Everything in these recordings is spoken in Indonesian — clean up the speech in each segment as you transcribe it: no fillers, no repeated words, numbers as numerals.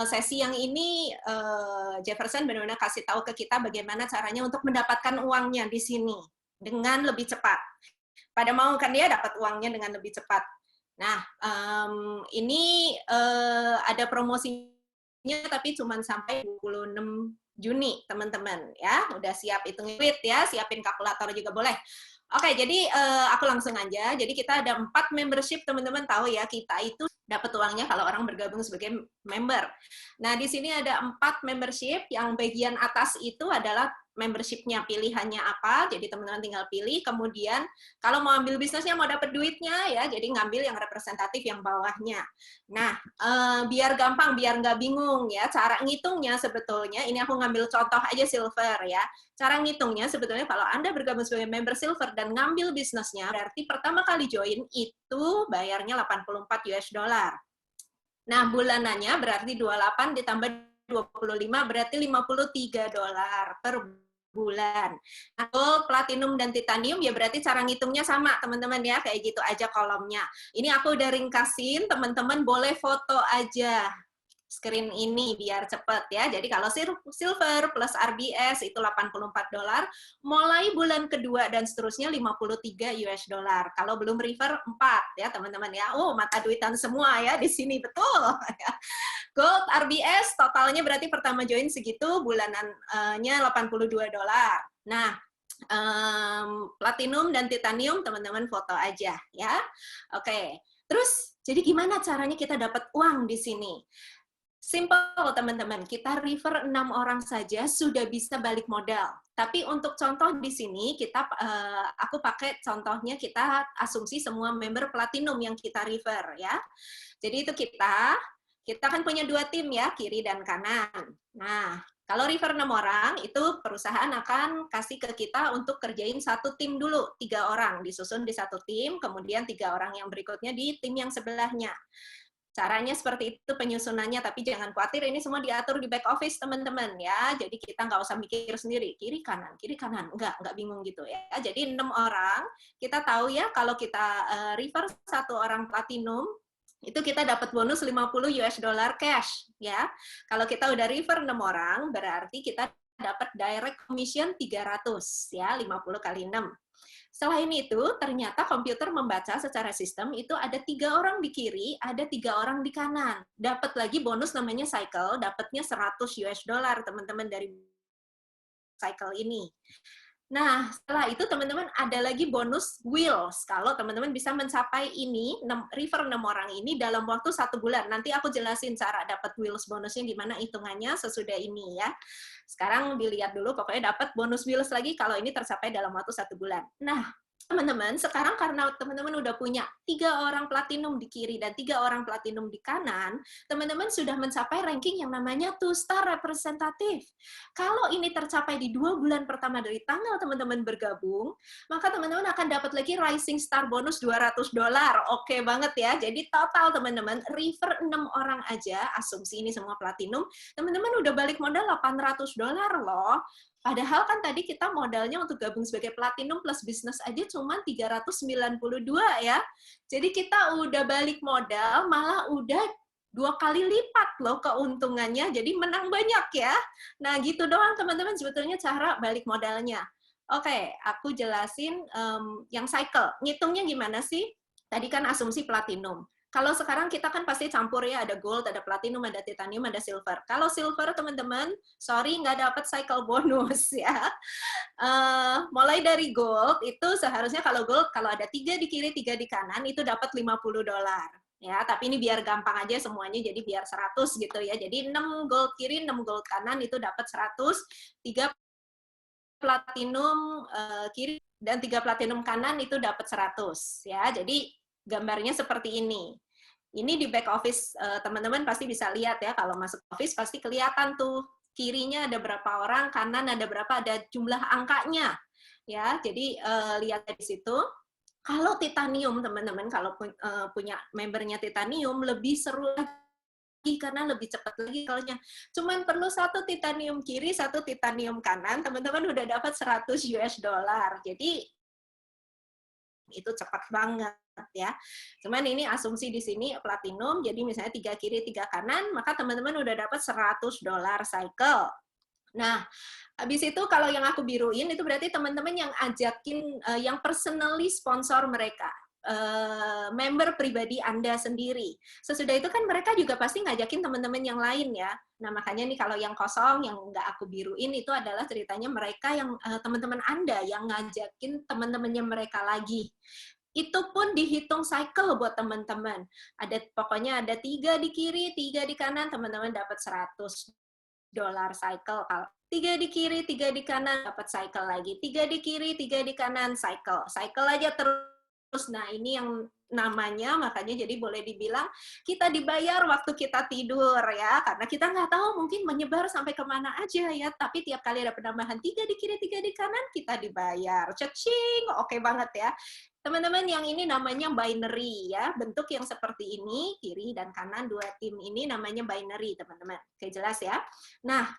sesi yang ini Jefferson benar-benar kasih tahu ke kita bagaimana caranya untuk mendapatkan uangnya di sini dengan lebih cepat. Pada mau kan dia dapat uangnya dengan lebih cepat. Nah, ini ada promosinya tapi cuma sampai 26 Juni, teman-teman ya. Udah siap hitung duit ya, siapin kalkulator juga boleh. Oke, jadi aku langsung aja. Jadi kita ada 4 membership, teman-teman tahu ya, kita itu dapat uangnya kalau orang bergabung sebagai member. Nah, di sini ada 4 membership, yang bagian atas itu adalah membershipnya, pilihannya apa, jadi teman-teman tinggal pilih, kemudian kalau mau ambil bisnisnya, mau dapat duitnya, ya, jadi ngambil yang representatif yang bawahnya. Nah, biar gampang, biar nggak bingung ya, cara ngitungnya sebetulnya, ini aku ngambil contoh aja silver ya, cara ngitungnya sebetulnya kalau Anda bergabung sebagai member silver dan ngambil bisnisnya, berarti pertama kali join itu bayarnya 84 US dollar. Nah, bulanannya berarti 28 ditambah 25 berarti 53 dolar per bulan. Nah, gold, platinum, dan titanium ya berarti cara ngitungnya sama, teman-teman ya, kayak gitu aja kolomnya. Ini aku udah ringkasin, teman-teman boleh foto aja screen ini biar cepet ya. Jadi kalau silver plus RBS itu 84 dolar, mulai bulan kedua dan seterusnya 53 US dollar. Kalau belum river 4 ya teman-teman ya. Oh, mata duitan semua ya di sini, betul. Gold RBS totalnya berarti pertama join segitu, bulanannya 82 dolar. Nah, platinum dan titanium teman-teman foto aja ya. Oke. Terus jadi gimana caranya kita dapat uang di sini? Simple teman-teman, kita refer 6 orang saja sudah bisa balik modal. Tapi untuk contoh di sini aku pakai contohnya, kita asumsi semua member platinum yang kita refer ya. Jadi itu kita kan punya 2 tim ya, kiri dan kanan. Nah, kalau refer 6 orang, itu perusahaan akan kasih ke kita untuk kerjain satu tim dulu, 3 orang disusun di satu tim, kemudian 3 orang yang berikutnya di tim yang sebelahnya. Caranya seperti itu penyusunannya, tapi jangan khawatir, ini semua diatur di back office teman-teman ya. Jadi kita nggak usah mikir sendiri, kiri kanan, nggak bingung gitu ya. Jadi 6 orang, kita tahu ya kalau kita refer satu orang platinum, itu kita dapat bonus 50 US dollar cash ya. Kalau kita udah refer 6 orang, berarti kita dapat direct commission 300 ya, 50 kali 6. Selain itu, ternyata komputer membaca secara sistem itu ada 3 orang di kiri, ada 3 orang di kanan. Dapat lagi bonus namanya cycle, dapatnya 100 US dollar teman-teman dari cycle ini. Nah, setelah itu teman-teman ada lagi bonus wheels. Kalau teman-teman bisa mencapai ini, refer 6 orang ini dalam waktu 1 bulan. Nanti aku jelasin cara dapat wheels bonusnya gimana hitungannya sesudah ini ya. Sekarang dilihat dulu, pokoknya dapat bonus wheels lagi kalau ini tercapai dalam waktu 1 bulan. Nah, teman-teman, sekarang karena teman-teman udah punya 3 orang platinum di kiri dan 3 orang platinum di kanan, teman-teman sudah mencapai ranking yang namanya 2-star representative. Kalau ini tercapai di 2 bulan pertama dari tanggal teman-teman bergabung, maka teman-teman akan dapat lagi Rising Star bonus 200 dolar. Oke banget ya. Jadi total teman-teman, refer 6 orang aja, asumsi ini semua platinum, teman-teman udah balik modal 800 dolar loh. Padahal kan tadi kita modalnya untuk gabung sebagai platinum plus bisnis aja cuma 392 ya. Jadi kita udah balik modal, malah udah 2 kali lipat loh keuntungannya, jadi menang banyak ya. Nah gitu doang teman-teman sebetulnya cara balik modalnya. Oke, aku jelasin yang cycle. Ngitungnya gimana sih? Tadi kan asumsi platinum. Kalau sekarang kita kan pasti campur ya, ada gold, ada platinum, ada titanium, ada silver. Kalau silver teman-teman, sorry nggak dapat cycle bonus ya. Mulai dari gold itu seharusnya kalau gold, kalau ada 3 di kiri, 3 di kanan, itu dapat 50 dolar. Ya, tapi ini biar gampang aja semuanya, jadi biar 100 gitu ya. Jadi 6 gold kiri, 6 gold kanan itu dapat 100, 3 platinum kiri dan 3 platinum kanan itu dapat 100 ya. Jadi gambarnya seperti ini. Ini di back office teman-teman pasti bisa lihat ya, kalau masuk office pasti kelihatan tuh kirinya ada berapa orang, kanan ada berapa, ada jumlah angkanya ya. Jadi lihat di situ. Kalau titanium teman-teman, kalau punya membernya titanium lebih seru lagi karena lebih cepat lagi kalnya. Cuman perlu 1 titanium kiri, 1 titanium kanan, teman-teman udah dapat 100 US dollar. Jadi itu cepat banget ya. Cuman ini asumsi di sini platinum, jadi misalnya 3 kiri 3 kanan, maka teman-teman udah dapat $100 cycle. Nah, habis itu kalau yang aku biruin itu berarti teman-teman yang ajakin, yang personally sponsor mereka, member pribadi Anda sendiri. Sesudah itu kan mereka juga pasti ngajakin teman-teman yang lain ya. Nah, makanya nih kalau yang kosong, yang nggak aku biruin itu adalah ceritanya mereka yang teman-teman Anda yang ngajakin teman-temannya mereka lagi. Itu pun dihitung cycle buat teman-teman. Pokoknya ada 3 di kiri, 3 di kanan, teman-teman dapat $100 cycle. 3 di kiri, 3 di kanan, dapat cycle lagi. 3 di kiri, 3 di kanan, cycle. Cycle aja terus. Nah, ini yang namanya, makanya jadi boleh dibilang kita dibayar waktu kita tidur ya, karena kita nggak tahu mungkin menyebar sampai kemana aja ya, tapi tiap kali ada penambahan 3 di kiri, 3 di kanan, kita dibayar. Cacing, oke banget ya. Teman-teman, yang ini namanya binary ya, bentuk yang seperti ini, kiri dan kanan dua tim ini namanya binary, teman-teman. Oke, jelas ya? Nah,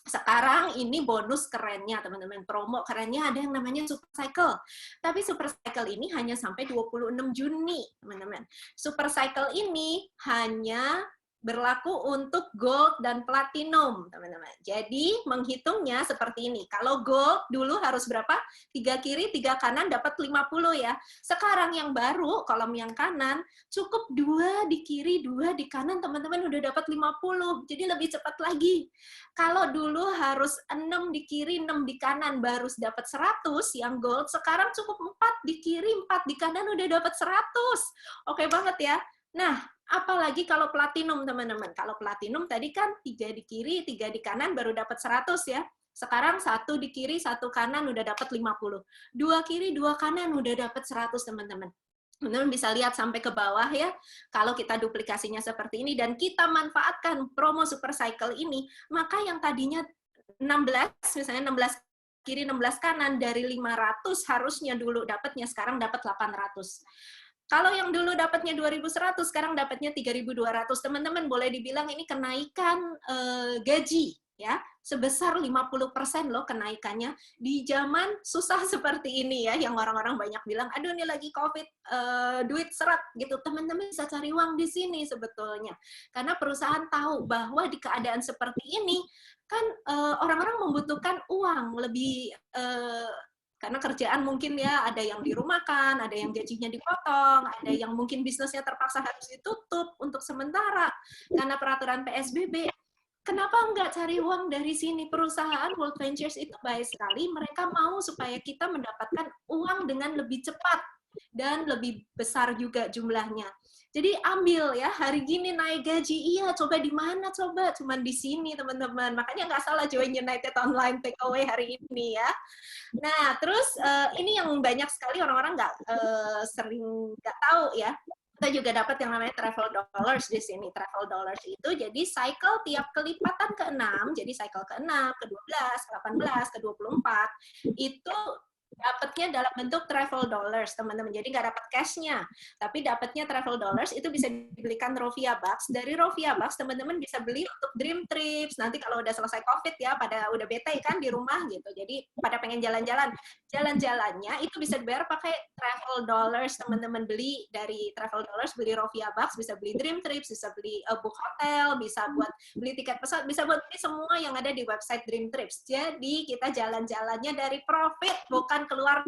sekarang ini bonus kerennya, teman-teman. Promo kerennya ada yang namanya Super Cycle. Tapi Super Cycle ini hanya sampai 26 Juni, teman-teman. Super Cycle ini hanya berlaku untuk gold dan platinum, teman-teman. Jadi, menghitungnya seperti ini. Kalau gold dulu harus berapa? 3 kiri, 3 kanan, dapat 50 ya. Sekarang yang baru, kolom yang kanan, cukup 2 di kiri, 2 di kanan, teman-teman udah dapat 50. Jadi, lebih cepat lagi. Kalau dulu harus 6 di kiri, 6 di kanan, baru dapat 100 yang gold, sekarang cukup 4 di kiri, 4 di kanan, udah dapat 100. Oke banget ya. Nah, apalagi kalau platinum, teman-teman. Kalau platinum tadi kan 3 di kiri, 3 di kanan, baru dapat 100 ya. Sekarang 1 di kiri, 1 kanan, udah dapat 50. 2 kiri, 2 kanan, udah dapat 100, teman-teman. Teman-teman bisa lihat sampai ke bawah ya, kalau kita duplikasinya seperti ini, dan kita manfaatkan promo Super Cycle ini, maka yang tadinya 16, misalnya 16 kiri, 16 kanan, dari 500 harusnya dulu dapatnya, sekarang dapat 800. Kalau yang dulu dapatnya 2.100, sekarang dapatnya 3.200. Teman-teman boleh dibilang ini kenaikan gaji ya, sebesar 50% loh kenaikannya di zaman susah seperti ini ya, yang orang-orang banyak bilang, aduh ini lagi COVID, duit seret gitu. Teman-teman bisa cari uang di sini sebetulnya. Karena perusahaan tahu bahwa di keadaan seperti ini kan orang-orang membutuhkan uang lebih, karena kerjaan mungkin ya, ada yang dirumahkan, ada yang gajinya dipotong, ada yang mungkin bisnisnya terpaksa harus ditutup untuk sementara karena peraturan PSBB. Kenapa nggak cari uang dari sini? Perusahaan World Ventures itu baik sekali, mereka mau supaya kita mendapatkan uang dengan lebih cepat dan lebih besar juga jumlahnya. Jadi ambil ya, hari gini naik gaji, iya coba di mana coba? Cuman di sini teman-teman. Makanya nggak salah join United Online Takeaway hari ini ya. Nah, terus ini yang banyak sekali orang-orang nggak sering nggak tahu ya. Kita juga dapat yang namanya travel dollars di sini. Travel dollars itu jadi cycle tiap kelipatan ke-6, jadi cycle ke-6, ke-12, ke-18, ke-24, itu dapatnya dalam bentuk travel dollars, teman-teman. Jadi nggak dapat cash-nya, tapi dapatnya travel dollars, itu bisa dibelikan Rovia Bucks. Dari Rovia Bucks, teman-teman bisa beli untuk dream trips. Nanti kalau udah selesai COVID ya, pada udah bete kan di rumah gitu. Jadi pada pengen jalan-jalan. Jalan-jalannya itu bisa dibayar pakai travel dollars, teman-teman. Beli dari travel dollars, beli Rovia Bucks, bisa beli dream trips, bisa beli book hotel, bisa buat beli tiket pesawat, bisa buat beli semua yang ada di website Dream Trips. Jadi kita jalan-jalannya dari profit, bukan keluar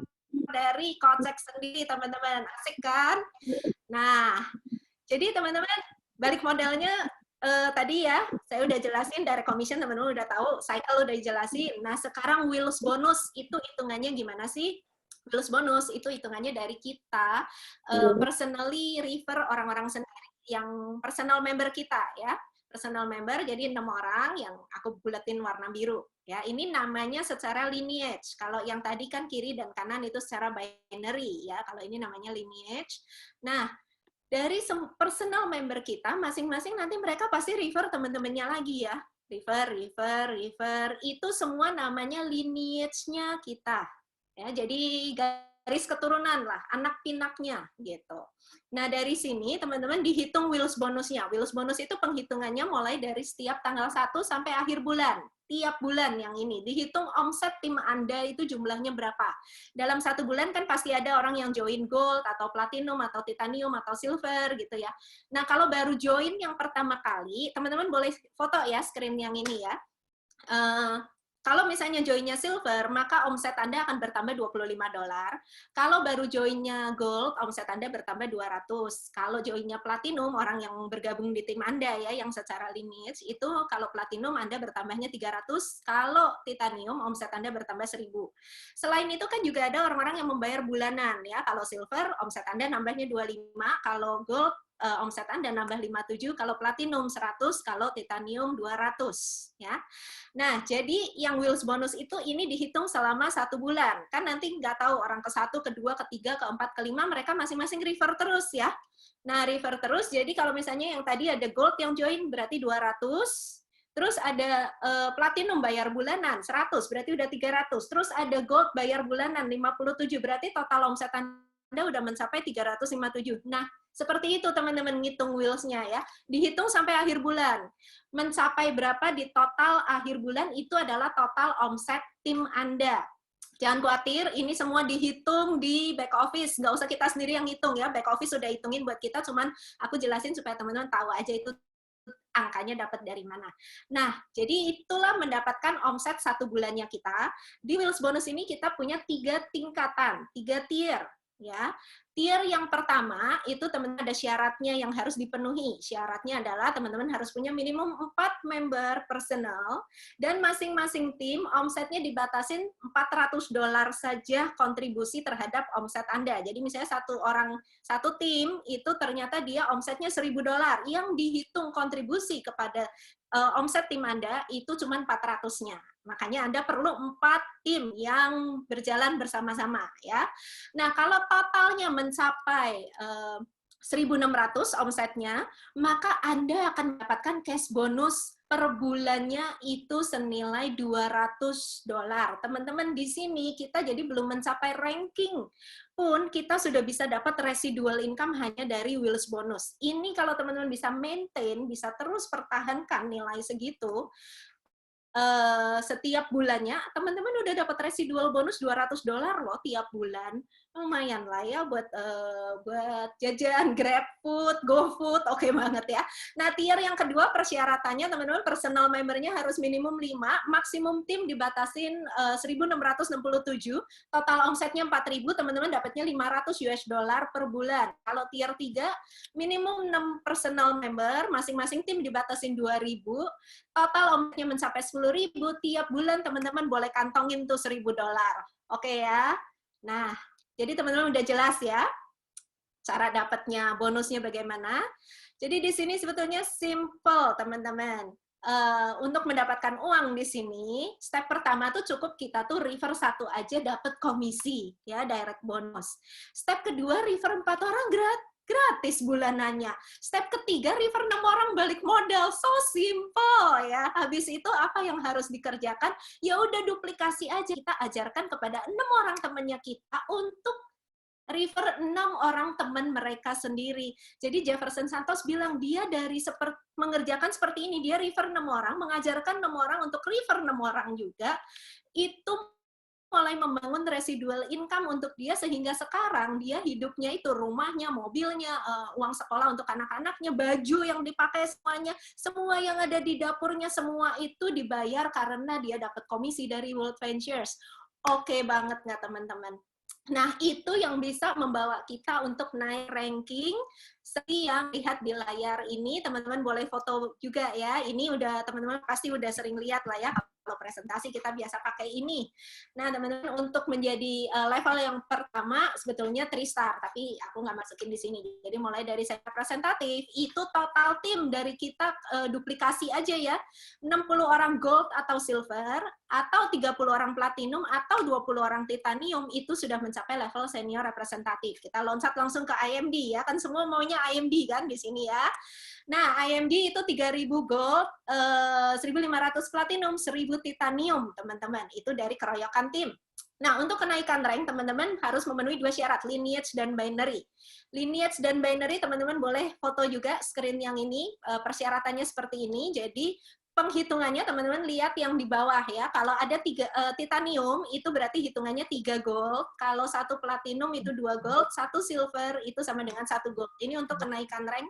dari kocek sendiri, teman-teman. Asik kan? Nah, jadi teman-teman, balik modalnya tadi ya, saya udah jelasin dari commission, teman-teman udah tahu, cycle udah dijelasin. Nah, sekarang Wheels bonus itu hitungannya gimana sih? Wheels bonus itu hitungannya dari kita personally refer orang-orang sendiri yang personal member kita ya. Personal member, jadi 6 orang yang aku buletin warna biru. Ya, ini namanya secara lineage. Kalau yang tadi kan kiri dan kanan itu secara binary ya. Kalau ini namanya lineage. Nah, dari personal member kita masing-masing nanti mereka pasti refer teman-temannya lagi ya. Refer. Itu semua namanya lineage-nya kita. Ya, jadi garis keturunan lah, anak pinaknya gitu. Nah dari sini teman-teman dihitung Wills bonusnya. Wills bonus itu penghitungannya mulai dari setiap tanggal 1 sampai akhir bulan. Tiap bulan yang ini dihitung omset tim Anda itu jumlahnya berapa. Dalam satu bulan kan pasti ada orang yang join gold atau platinum atau titanium atau silver gitu ya. Nah kalau baru join yang pertama kali, teman-teman boleh foto ya screen yang ini ya. Kalau misalnya joinnya silver, maka omset Anda akan bertambah $25. Kalau baru joinnya gold, omset Anda bertambah 200. Kalau joinnya platinum, orang yang bergabung di tim Anda ya, yang secara lineage, itu kalau platinum Anda bertambahnya 300, kalau titanium omset Anda bertambah 1000. Selain itu kan juga ada orang-orang yang membayar bulanan ya. Kalau silver, omset Anda nambahnya 25, kalau gold omset Anda nambah 57, kalau platinum 100, kalau titanium 200 ya. Nah, jadi yang Wills bonus itu ini dihitung selama 1 bulan. Kan nanti nggak tahu orang ke-1, ke-2, ke-3, ke-4, ke-5 mereka masing-masing refer terus ya. Nah, refer terus. Jadi kalau misalnya yang tadi ada gold yang join berarti 200. Terus ada platinum bayar bulanan 100, berarti udah 300. Terus ada gold bayar bulanan 57, berarti total omset Anda udah mencapai 357. Nah, seperti itu teman-teman ngitung Wills-nya ya. Dihitung sampai akhir bulan. Mencapai berapa di total akhir bulan itu adalah total omset tim Anda. Jangan khawatir, ini semua dihitung di back office. Nggak usah kita sendiri yang hitung ya. Back office sudah hitungin buat kita, cuman aku jelasin supaya teman-teman tahu aja itu angkanya dapat dari mana. Nah, jadi itulah mendapatkan omset 1 bulannya kita. Di Wills bonus ini kita punya 3 tingkatan, 3 tier. Ya, tier yang pertama itu teman-teman ada syaratnya yang harus dipenuhi. Syaratnya adalah teman-teman harus punya minimum 4 member personal dan masing-masing tim omsetnya dibatasin $400 saja kontribusi terhadap omset Anda. Jadi misalnya satu tim itu ternyata dia omsetnya $1000, yang dihitung kontribusi kepada omset tim Anda itu cuma 400-nya. Makanya Anda perlu 4 tim yang berjalan bersama-sama ya. Nah, kalau totalnya mencapai 1.600 omsetnya, maka Anda akan mendapatkan cash bonus per bulannya itu senilai $200. Teman-teman di sini kita jadi belum mencapai ranking pun kita sudah bisa dapat residual income hanya dari Wills bonus. Ini kalau teman-teman bisa maintain, bisa terus pertahankan nilai segitu, setiap bulannya, teman-teman udah dapat residual bonus $200 loh tiap bulan. Lumayan lah ya buat jajan, GrabFood, GoFood, oke banget ya. Nah, tier yang kedua persyaratannya teman-teman personal membernya harus minimum 5, maksimum tim dibatasin 1.667, total omsetnya 4.000, teman-teman dapatnya $500 per bulan. Kalau tier 3, minimum 6 personal member, masing-masing tim dibatasin 2.000, total omsetnya mencapai 10.000, tiap bulan teman-teman boleh kantongin tuh $1.000. Oke ya. Nah, jadi teman-teman udah jelas ya cara dapatnya bonusnya bagaimana. Jadi di sini sebetulnya simple teman-teman. Untuk mendapatkan uang di sini, step pertama tuh cukup kita tuh refer 1 aja dapat komisi ya, direct bonus. Step kedua refer 4 orang gratis bulanannya. Step ketiga refer 6 orang balik modal. So simple ya. Habis itu apa yang harus dikerjakan? Ya udah duplikasi aja. Kita ajarkan kepada 6 orang temannya kita untuk refer 6 orang teman mereka sendiri. Jadi Jefferson Santos bilang dia dari mengerjakan seperti ini, dia refer 6 orang, mengajarkan 6 orang untuk refer 6 orang juga, itu mulai membangun residual income untuk dia sehingga sekarang dia hidupnya itu rumahnya, mobilnya, uang sekolah untuk anak-anaknya, baju yang dipakai semuanya, semua yang ada di dapurnya, semua itu dibayar karena dia dapat komisi dari World Ventures. Oke banget nggak teman-teman? Nah, itu yang bisa membawa kita untuk naik ranking. Seperti yang lihat di layar ini, teman-teman boleh foto juga ya. Ini udah teman-teman pasti udah sering lihat lah ya. Kalau presentasi kita biasa pakai ini. Nah, teman-teman untuk menjadi level yang pertama sebetulnya 3 star, tapi aku nggak masukin di sini. Jadi mulai dari saya representatif, itu total tim dari kita duplikasi aja ya. 60 orang gold atau silver, atau 30 orang platinum, atau 20 orang titanium, itu sudah mencapai level senior representatif. Kita loncat langsung ke IMD ya, kan semua maunya IMD kan di sini ya. Nah, IMD itu 3.000 gold, 1.500 platinum, 1.000 titanium, teman-teman. Itu dari keroyokan tim. Nah, untuk kenaikan rank, teman-teman harus memenuhi 2 syarat, lineage dan binary. Lineage dan binary, teman-teman boleh foto juga screen yang ini, persyaratannya seperti ini. Jadi, penghitungannya teman-teman lihat yang di bawah ya. Kalau ada 3 titanium, itu berarti hitungannya 3 gold. Kalau 1 platinum itu 2 gold, 1 silver itu sama dengan 1 gold. Ini untuk kenaikan rank.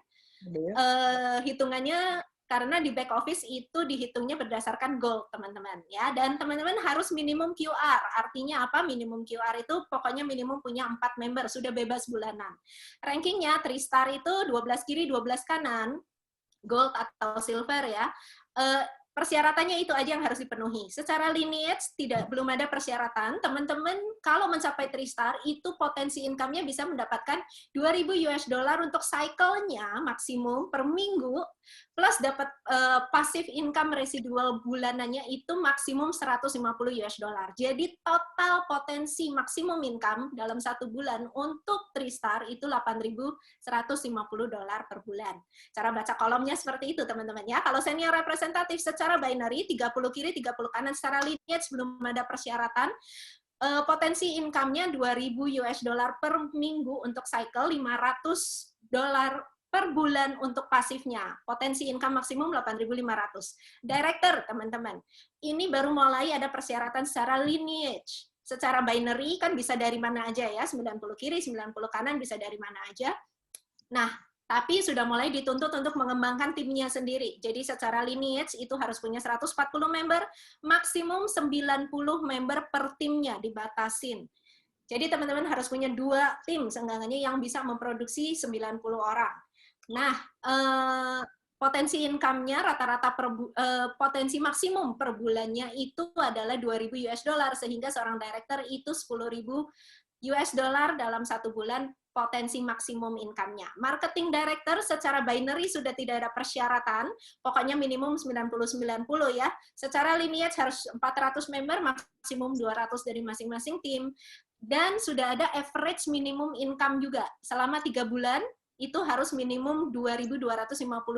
Hitungannya karena di back office itu dihitungnya berdasarkan gold, teman-teman ya. Dan teman-teman harus minimum QR. Artinya apa? Minimum QR itu pokoknya minimum punya 4 member, sudah bebas bulanan. Rankingnya 3 star itu 12 kiri, 12 kanan, gold atau silver ya. Persyaratannya itu aja yang harus dipenuhi. Secara lineage belum ada persyaratan. Teman-teman kalau mencapai 3 star itu potensi income-nya bisa mendapatkan 2.000 US dollar untuk cycle-nya maksimum per minggu, plus dapat passive income residual bulanannya itu maksimum 150 US dollar. Jadi total potensi maksimum income dalam 1 bulan untuk 3 star itu 8.150 dolar per bulan. Cara baca kolomnya seperti itu, teman-teman ya. Kalau senior representatif secara binary 30 kiri 30 kanan, secara lineage belum ada persyaratan. Potensi income-nya 2.000 US dollar per minggu untuk cycle, 500 dolar per bulan untuk pasifnya. Potensi income maksimum 8.500. Director, teman-teman. Ini baru mulai ada persyaratan secara lineage. Secara binary kan bisa dari mana aja ya, 90 kiri, 90 kanan bisa dari mana aja. Nah, tapi sudah mulai dituntut untuk mengembangkan timnya sendiri. Jadi secara lineage itu harus punya 140 member, maksimum 90 member per timnya dibatasin. Jadi teman-teman harus punya 2 tim seenggaknya yang bisa memproduksi 90 orang. Nah, potensi income-nya rata-rata potensi maksimum per bulannya itu adalah 2.000 US dollar, sehingga seorang director itu 10.000 US dollar dalam 1 bulan potensi maksimum income-nya. Marketing director secara binary sudah tidak ada persyaratan, pokoknya minimum 90-90 ya. Secara lineage harus 400 member, maksimum 200 dari masing-masing tim. Dan sudah ada average minimum income juga. Selama 3 bulan, itu harus minimum 2.250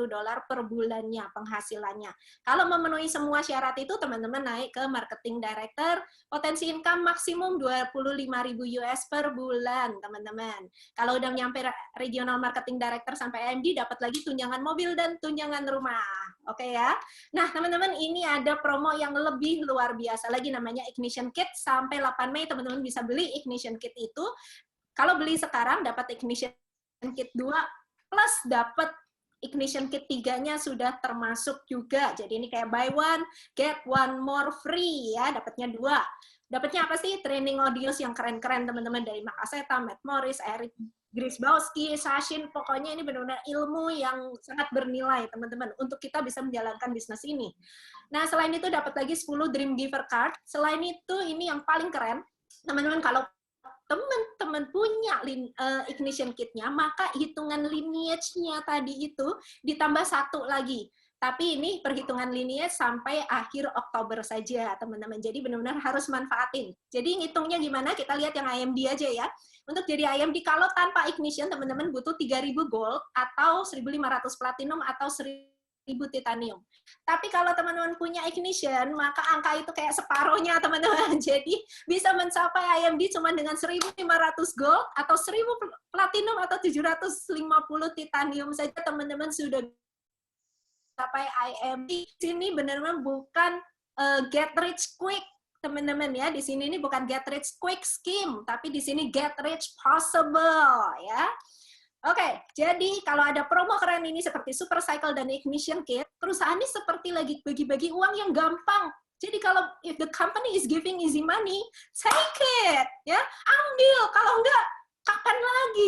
dolar per bulannya penghasilannya. Kalau memenuhi semua syarat itu, teman-teman naik ke marketing director, potensi income maksimum 25.000 US per bulan, teman-teman. Kalau udah nyampe regional marketing director sampai AMD, dapat lagi tunjangan mobil dan tunjangan rumah. Oke ya. Nah, teman-teman, ini ada promo yang lebih luar biasa lagi, namanya Ignition Kit. Sampai 8 Mei, teman-teman bisa beli Ignition Kit itu. Kalau beli sekarang, dapat Ignition Kit 2 plus dapat Ignition Kit 3-nya sudah termasuk juga. Jadi ini kayak buy one, get one more free ya, dapatnya 2. Dapatnya apa sih? Training audios yang keren-keren teman-teman, dari Mark Aceta, Matt Morris, Eric Grisbowski, Sashin, pokoknya ini benar-benar ilmu yang sangat bernilai teman-teman untuk kita bisa menjalankan bisnis ini. Nah, selain itu dapat lagi 10 Dream Giver Card. Selain itu ini yang paling keren, teman-teman, kalau teman-teman punya Ignition Kit-nya, maka hitungan lineage-nya tadi itu ditambah 1 lagi. Tapi ini perhitungan lineage sampai akhir Oktober saja, teman-teman. Jadi benar-benar harus manfaatin. Jadi ngitungnya gimana? Kita lihat yang IMD aja ya. Untuk jadi IMD, kalau tanpa Ignition, teman-teman butuh 3.000 gold, atau 1.500 platinum, atau 1.000 titanium. Tapi kalau teman-teman punya Ignition, maka angka itu kayak separohnya, teman-teman. Jadi bisa mencapai IMD cuma dengan 1.500 gold, atau 1.000 platinum, atau 750 titanium saja, teman-teman sudah sampai IMD. Sini benar-benar bukan get rich quick, teman-teman ya. Di sini ini bukan get rich quick scheme, tapi di sini get rich possible ya. Oke, jadi kalau ada promo keren ini seperti Super Cycle dan Ignition Kit, perusahaan ini seperti lagi bagi-bagi uang yang gampang. Jadi kalau if the company is giving easy money, take it, ya, ambil. Kalau enggak, kapan lagi